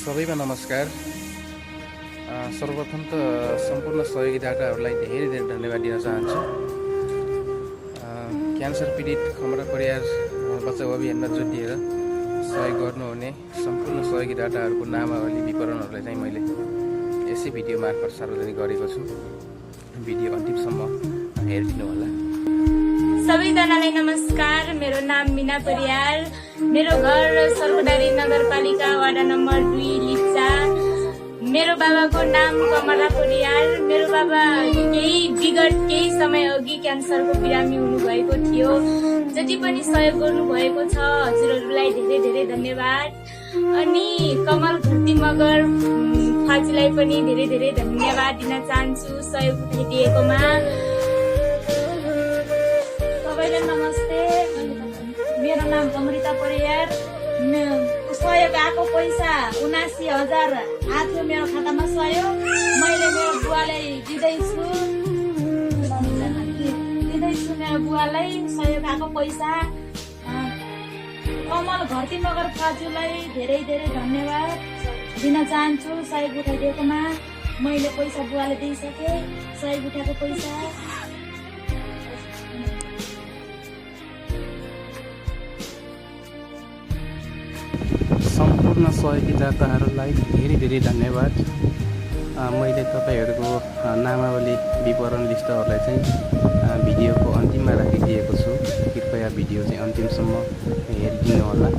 सबैमा नमस्कार। सर्वप्रथम त सम्पूर्ण सहयोगीदाताहरूलाई धेरै धेरै धन्यवाद दिन चाहन्छु। क्यान्सर पीडित खमरा परिवार बचाउ अभियानमा जोडिएर सहयोग गर्नुहुने सम्पूर्ण सहयोगीदाताहरूको नामावली विवरणहरूलाई चाहिँ मैले यसै भिडियो मार्फत सार्वजनिक गरेको छु। भिडियो अन्तिमसम्म हेरिदिनुहोला। सबैजनालाई नमस्कार। मेरो नाम मीना परियार। मेरो घर सर्वदारी नगरपालिका वार्ड नम्बर 2 लिप्चा। मेरो बाबाको नाम कमला परियार। मेरो बाबा विगत केही समय अघि क्यान्सरको बिरामी हुनुभएको थियो। जति पनि सहयोग गर्नुभएको छ हजुरहरूलाई धेरै धेरै धन्यवाद। अनि कमल घरती मगर फाजीलाई पनि धेरै धेरै धन्यवाद दिन चाहन्छु सहयोग उठाइदिएकोमा। नमस्ते, मेरो नाम अमृता परियार। सहयोग आएको पैसा 79,000 आएको मेरो खातामा सहयोग मैले मेरो बुवालाई दिँदैछु। मेरो बुवालाई सहयोग आएको पैसा। कमल घरती मगर फाजुलाई धेरै धेरै धन्यवाद दिन चाहन्छु सहयोग उठाइदिएकोमा। मैले पैसा बुवाले दिइसकेँ, सहयोग उठाएको पैसा। सम्पूर्ण सहयोगीदाताहरूलाई धेरै धेरै धन्यवाद। मैले तपाईँहरूको नामावली विवरण लिस्टहरूलाई चाहिँ भिडियोको अन्तिममा राखिदिएको छु। कृपया भिडियो चाहिँ अन्तिमसम्म हेरिदिनु होला। र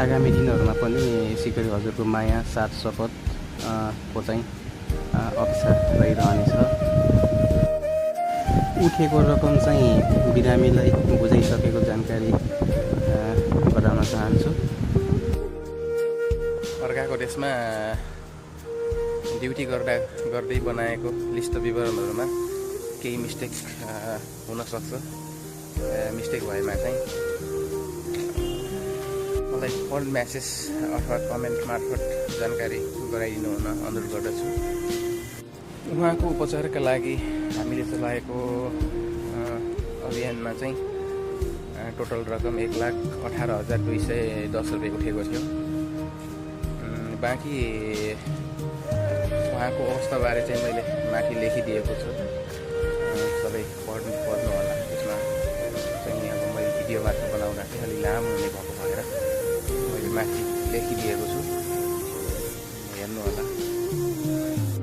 आगामी दिनहरूमा पनि यसै गरी हजुरको माया साथ सपतको चाहिँ अपेक्षा रहिरहनेछ। उठेको रकम चाहिँ बिरामीलाई बुझाइसकेको जानकारी गराउन चाहन्छु। अर्काको देशमा ड्युटी गर्दै बनाएको लिस्ट विवरणहरूमा केही मिस्टेक हुनसक्छ। मिस्टेक भएमा चाहिँ मलाई फोन म्यासेज अथवा कमेन्ट मार्फत जानकारी गराइदिनु हुन अनुरोध गर्दछु। उहाँको उपचारका लागि हामीले चलाएको अभियानमा चाहिँ टोटल रकम 1,18,210 रुपियाँ उठेको थियो। बाँकी उहाँको अवस्थाबारे चाहिँ मैले माथि लेखिदिएको छु। सबै पढ्नु होला। त्यसमा चाहिँ अब मैले भिडियो माथि बनाउँदा चाहिँ अलिक लामो हुने भएको भएर मैले माथि लेखिदिएको छु, हेर्नु होला।